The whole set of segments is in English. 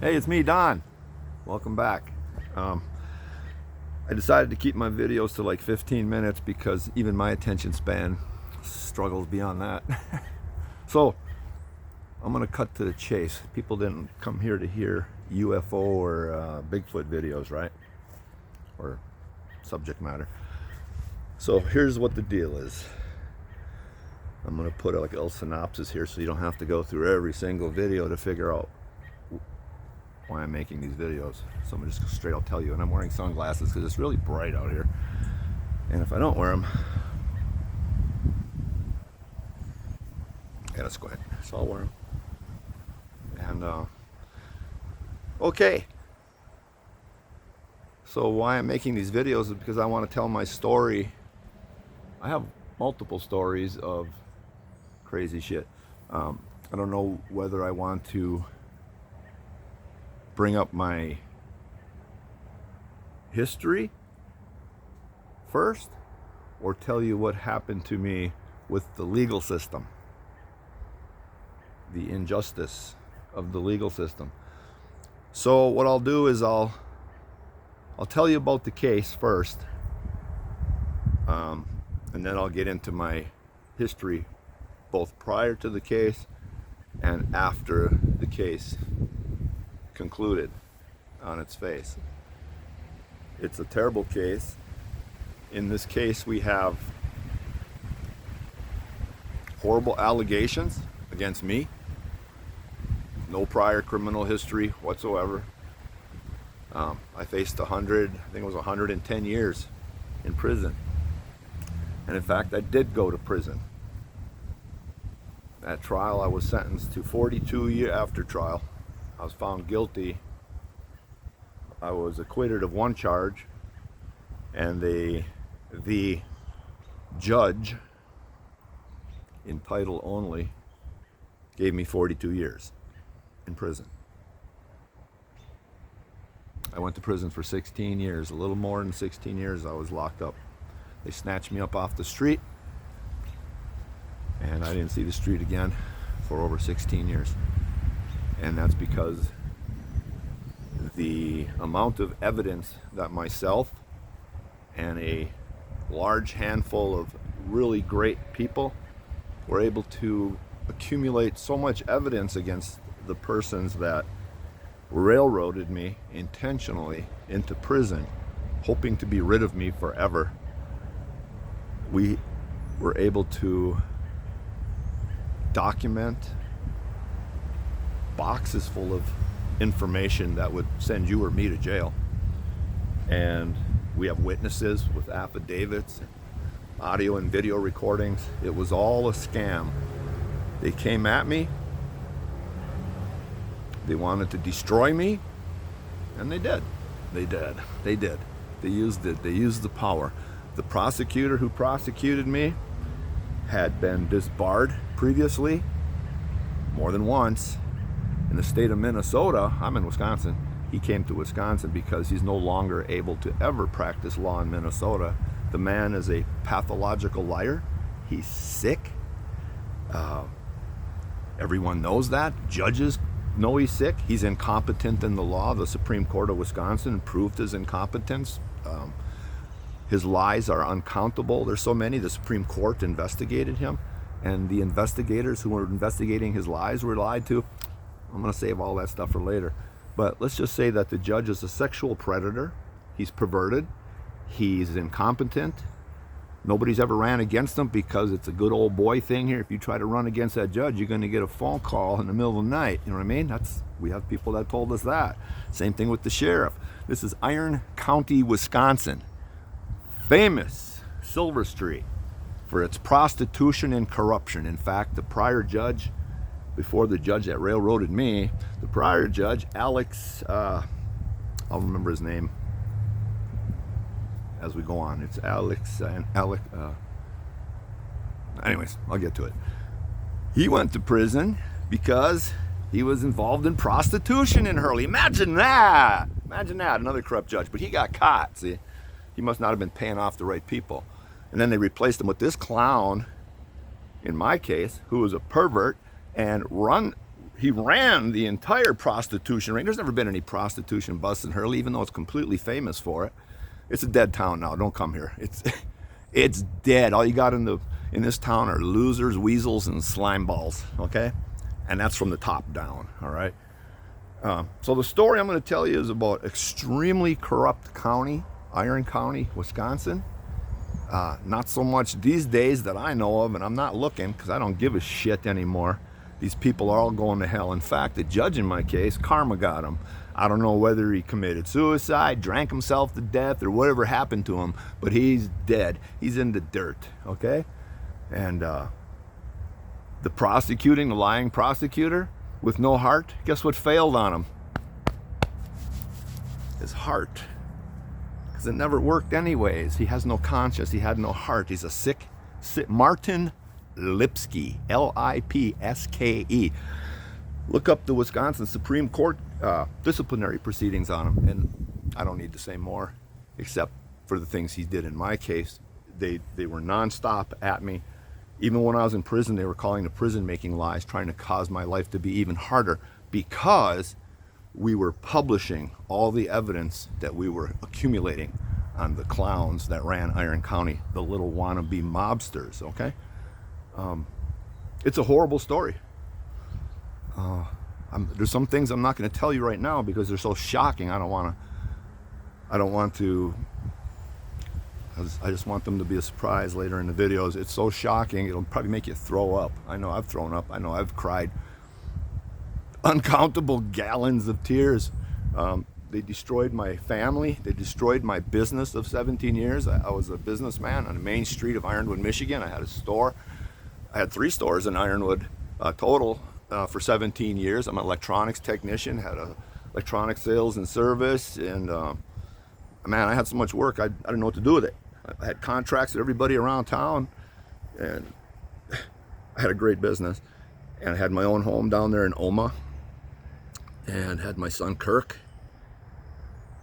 Hey, it's me, Don. Welcome back. I decided to keep my videos to like 15 minutes because even my attention span struggles beyond that. So I'm gonna cut to the chase. People didn't come here to hear UFO or Bigfoot videos, right? Or subject matter. So here's what the deal is. I'm gonna put like a little synopsis here so you don't have to go through every single video to figure out why I'm making these videos. So I'm gonna just straight out tell you. And I'm wearing sunglasses because it's really bright out here. And if I don't wear them, yeah, let's go ahead. So I'll wear them. And okay. So why I'm making these videos is because I want to tell my story. I have multiple stories of crazy shit. I don't know whether I want to bring up my history first or tell you what happened to me with the legal system, the injustice of the legal system. So what I'll do is I'll tell you about the case first, and then I'll get into my history both prior to the case and after the case concluded on its face. It's a terrible case. In this case, we have horrible allegations against me. No prior criminal history whatsoever. I faced 110 years in prison. And in fact, I did go to prison. At trial, I was sentenced to 42 years after trial. I was found guilty. I was acquitted of one charge, and the judge, in title only, gave me 42 years in prison. I went to prison for 16 years, a little more than 16 years I was locked up. They snatched me up off the street, and I didn't see the street again for over 16 years. And that's because the amount of evidence that myself and a large handful of really great people were able to accumulate so much evidence against the persons that railroaded me intentionally into prison, hoping to be rid of me forever. We were able to document boxes full of information that would send you or me to jail. And we have witnesses with affidavits, audio and video recordings. It was all a scam. They came at me. They wanted to destroy me, and they did. They did. They used it. They used the power. The prosecutor who prosecuted me had been disbarred previously, more than once. In the state of Minnesota, I'm in Wisconsin. He came to Wisconsin because he's no longer able to ever practice law in Minnesota. The man is a pathological liar. He's sick. Everyone knows that. Judges know he's sick. He's incompetent in the law. The Supreme Court of Wisconsin proved his incompetence. His lies are uncountable. There's so many. The Supreme Court investigated him, and the investigators who were investigating his lies were lied to. I'm going to save all that stuff for later. But let's just say that the judge is a sexual predator. He's perverted. He's incompetent. Nobody's ever ran against him because it's a good old boy thing here. If you try to run against that judge, you're going to get a phone call in the middle of the night. You know what I mean? We have people that told us that. Same thing with the sheriff. This is Iron County, Wisconsin. Famous Silver Street for its prostitution and corruption. In fact, the prior judge, before the judge that railroaded me, the prior judge, Alex, I'll remember his name as we go on. It's Alex and Alec. Anyways, I'll get to it. He went to prison because he was involved in prostitution in Hurley. Imagine that. Imagine that. Another corrupt judge, but he got caught. See, he must not have been paying off the right people. And then they replaced him with this clown, in my case, who was a pervert and he ran the entire prostitution ring. There's never been any prostitution bust in Hurley, even though it's completely famous for it. It's a dead town now. Don't come here. It's dead. All you got in this town are losers, weasels, and slime balls. Okay, and that's from the top down. All right. So the story I'm going to tell you is about extremely corrupt county, Iron County, Wisconsin. Not so much these days that I know of, and I'm not looking because I don't give a shit anymore. These people are all going to hell. In fact, the judge in my case, karma got him. I don't know whether he committed suicide, drank himself to death, or whatever happened to him, but he's dead. He's in the dirt, okay? And the lying prosecutor with no heart, guess what failed on him? His heart. Because it never worked anyways. He has no conscience. He had no heart. He's a sick Martin Lipsky, Lipske. Look up the Wisconsin Supreme Court disciplinary proceedings on him, and I don't need to say more, except for the things he did in my case. They were nonstop at me. Even when I was in prison, they were calling the prison making lies, trying to cause my life to be even harder, because we were publishing all the evidence that we were accumulating on the clowns that ran Iron County, the little wannabe mobsters, okay? It's a horrible story. There's some things I'm not going to tell you right now because they're so shocking. I just want them to be a surprise later in the videos. It's so shocking, it'll probably make you throw up. I know I've thrown up. I know I've cried uncountable gallons of tears. They destroyed my family. They destroyed my business of 17 years. I was a businessman on the main street of Ironwood, Michigan. I had a store. I had 3 stores in Ironwood total for 17 years. I'm an electronics technician, had a electronic sales and service, and man, I had so much work, I didn't know what to do with it. I had contracts with everybody around town, and I had a great business. And I had my own home down there in Oma, and had my son Kirk,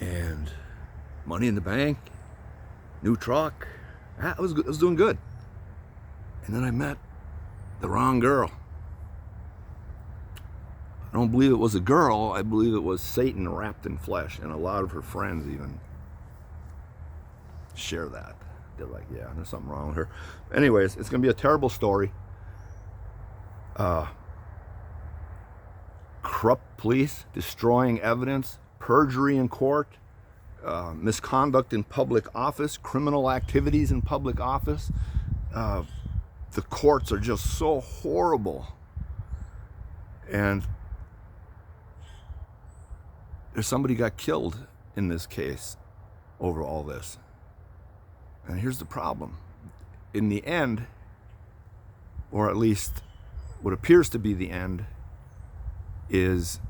and money in the bank, new truck. I was doing good. And then I met the wrong girl. I don't believe it was a girl. I believe it was Satan wrapped in flesh, and a lot of her friends even share that. They're like, yeah, there's something wrong with her. Anyways, it's gonna be a terrible story. Corrupt police, destroying evidence, perjury in court, misconduct in public office, criminal activities in public office. The courts are just so horrible. And there's somebody got killed in this case over all this. And here's the problem. In the end, or at least what appears to be the end, is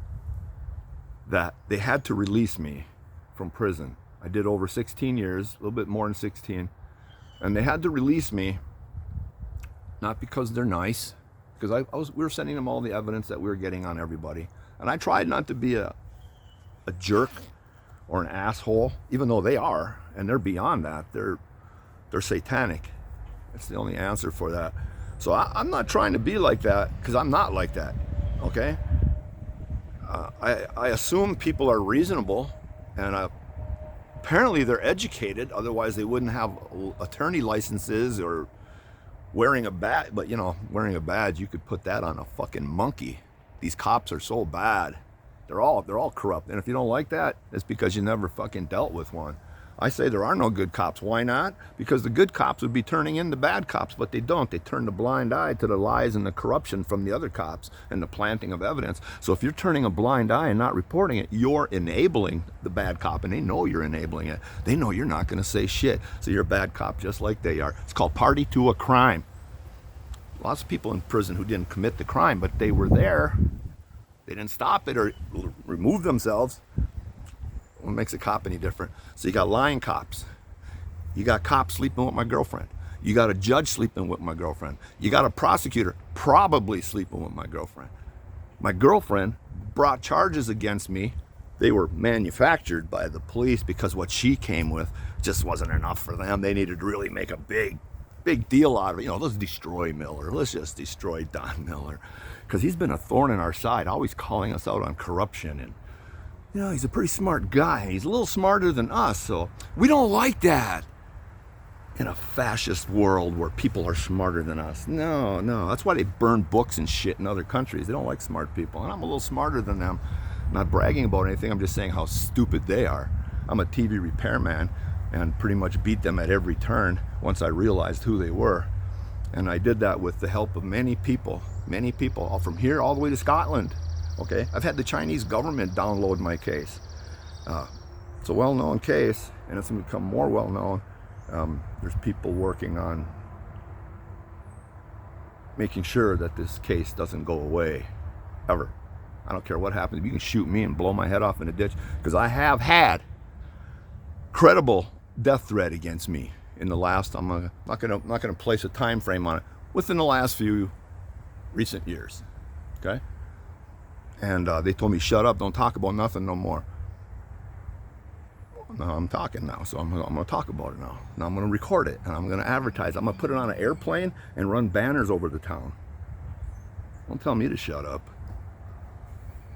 that they had to release me from prison. I did over 16 years, a little bit more than 16. And they had to release me, not because they're nice, because we were sending them all the evidence that we were getting on everybody. And I tried not to be a jerk or an asshole, even though they are, and they're beyond that. They're satanic. That's the only answer for that. So I'm not trying to be like that, because I'm not like that, okay? I assume people are reasonable, and apparently they're educated, otherwise they wouldn't have attorney licenses or wearing a badge. But you know, wearing a badge, you could put that on a fucking monkey. These cops are so bad. They're all corrupt, and if you don't like that, it's because you never fucking dealt with one. I say there are no good cops. Why not? Because the good cops would be turning in the bad cops, but they don't. They turn the blind eye to the lies and the corruption from the other cops and the planting of evidence. So if you're turning a blind eye and not reporting it, you're enabling the bad cop, and they know you're enabling it. They know you're not going to say shit, so you're a bad cop just like they are. It's called party to a crime. Lots of people in prison who didn't commit the crime, but they were there. They didn't stop it or remove themselves. What makes a cop any different? So you got lying cops. You got cops sleeping with my girlfriend. You got a judge sleeping with my girlfriend. You got a prosecutor probably sleeping with my girlfriend. My girlfriend brought charges against me. They were manufactured by the police because what she came with just wasn't enough for them. They needed to really make a big big deal out of it. Let's destroy Miller. Let's just destroy Don Miller. Because he's been a thorn in our side, always calling us out on corruption. And, he's a pretty smart guy. He's a little smarter than us, so we don't like that. In a fascist world where people are smarter than us. No. That's why they burn books and shit in other countries. They don't like smart people. And I'm a little smarter than them. I'm not bragging about anything. I'm just saying how stupid they are. I'm a TV repairman and pretty much beat them at every turn once I realized who they were. And I did that with the help of many people, all from here all the way to Scotland. Okay, I've had the Chinese government download my case. It's a well-known case, and it's going to become more well-known. There's people working on making sure that this case doesn't go away, ever. I don't care what happens. You can shoot me and blow my head off in a ditch, because I have had credible death threat against me in the last. I'm not gonna place a time frame on it. Within the last few recent years, okay. And they told me, shut up, don't talk about nothing no more. No, I'm talking now, so I'm going to talk about it now. Now I'm going to record it, and I'm going to advertise. I'm going to put it on an airplane and run banners over the town. Don't tell me to shut up.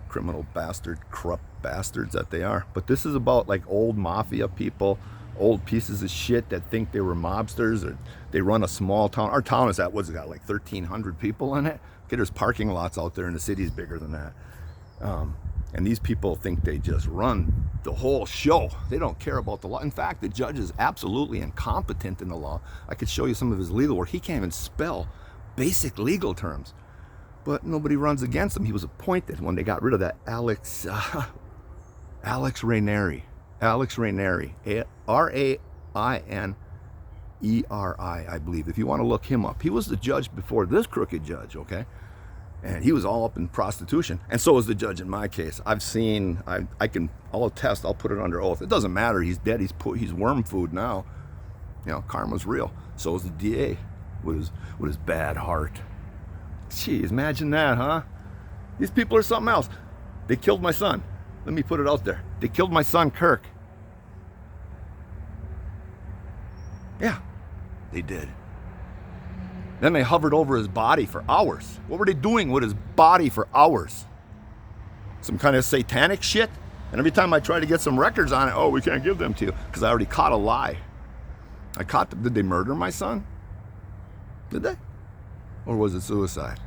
Criminal bastard, corrupt bastards that they are. But this is about like old mafia people, old pieces of shit that think they were mobsters, or they run a small town. Our town is at, what's it got, like 1,300 people in it? Okay, there's parking lots out there, and the city's bigger than that. And these people think they just run the whole show. They don't care about the law. In fact, the judge is absolutely incompetent in the law. I could show you some of his legal work. He can't even spell basic legal terms. But nobody runs against him. He was appointed when they got rid of that Alex Raineri. Alex Raineri. Raineri, I believe, if you want to look him up. He was the judge before this crooked judge, okay? And he was all up in prostitution. And so was the judge in my case. I've seen, I'll attest, I'll put it under oath. It doesn't matter, he's dead, he's worm food now. Karma's real. So is the DA with his bad heart. Jeez, imagine that, huh? These people are something else. They killed my son. Let me put it out there. They killed my son, Kirk. Yeah, they did. Then they hovered over his body for hours. What were they doing with his body for hours? Some kind of satanic shit? And every time I try to get some records on it, oh, we can't give them to you, because I already caught a lie. I caught them. Did they murder my son? Did they? Or was it suicide?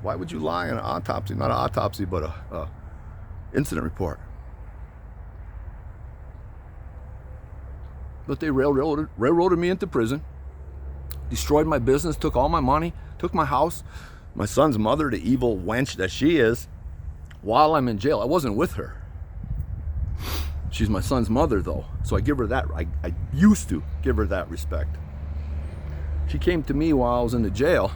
Why would you lie in an autopsy? Not an autopsy, but a incident report. But they railroaded me into prison. Destroyed my business, took all my money, took my house, my son's mother, the evil wench that she is, while I'm in jail. I wasn't with her. She's my son's mother, though, so I give her that. I used to give her that respect. She came to me while I was in the jail,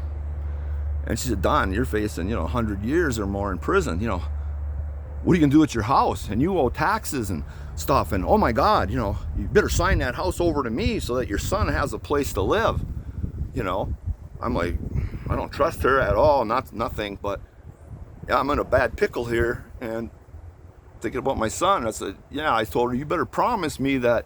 and she said, Don, you're facing 100 years or more in prison. What are you gonna do at your house? And you owe taxes and stuff. And oh my God, you better sign that house over to me so that your son has a place to live. I'm like, I don't trust her at all, nothing, but yeah, I'm in a bad pickle here and thinking about my son. I said, yeah, I told her, you better promise me that,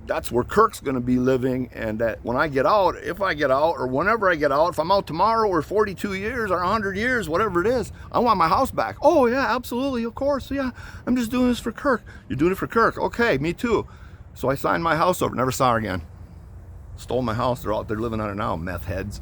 that's where Kirk's gonna be living, and that when I get out, if I get out, or whenever I get out, if I'm out tomorrow or 42 years or 100 years, whatever it is, I want my house back. Oh yeah, absolutely, of course, yeah, I'm just doing this for Kirk. You're doing it for Kirk? Okay, me too. So I signed my house over, never saw her again. Stole my house. They're out there living on it now, meth heads.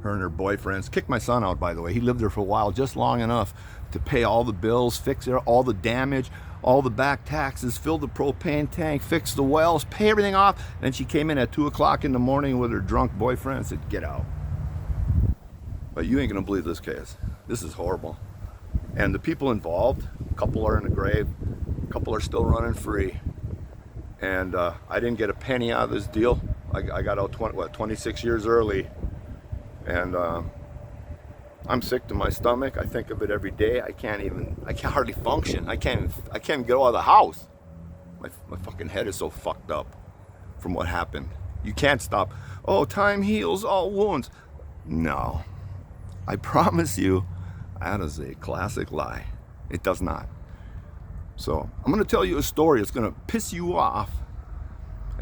Her and her boyfriends. Kicked my son out, by the way. He lived there for a while, just long enough to pay all the bills, fix all the damage, all the back taxes, fill the propane tank, fix the wells, pay everything off. And then she came in at 2 o'clock in the morning with her drunk boyfriend and said, get out. But you ain't gonna believe this case. This is horrible. And the people involved, a couple are in the grave, a couple are still running free. And I didn't get a penny out of this deal. I got out 26 years early, and I'm sick to my stomach. I think of it every day. I can't hardly function. I can't even get out of the house. My fucking head is so fucked up from what happened. You can't stop. Oh, time heals all wounds. No, I promise you, that is a classic lie. It does not. So I'm going to tell you a story. It's going to piss you off.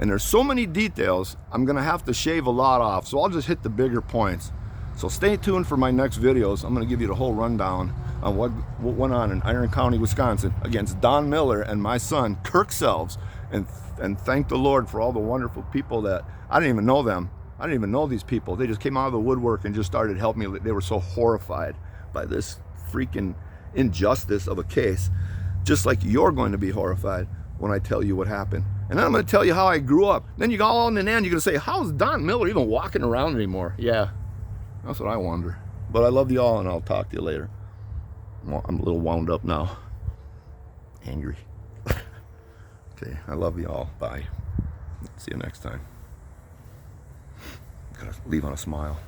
And there's so many details, I'm gonna have to shave a lot off. So I'll just hit the bigger points. So stay tuned for my next videos. I'm gonna give you the whole rundown on what went on in Iron County, Wisconsin against Don Miller and my son, Kirk Selves. And thank the Lord for all the wonderful people that, I didn't even know them. I didn't even know these people. They just came out of the woodwork and just started helping me. They were so horrified by this freaking injustice of a case, just like you're going to be horrified when I tell you what happened. And then I'm going to tell you how I grew up. Then you go all in the end, you're going to say, how's Don Miller even walking around anymore? Yeah, that's what I wonder. But I love you all, and I'll talk to you later. Well, I'm a little wound up now. Angry. Okay, I love you all. Bye. See you next time. Gotta leave on a smile.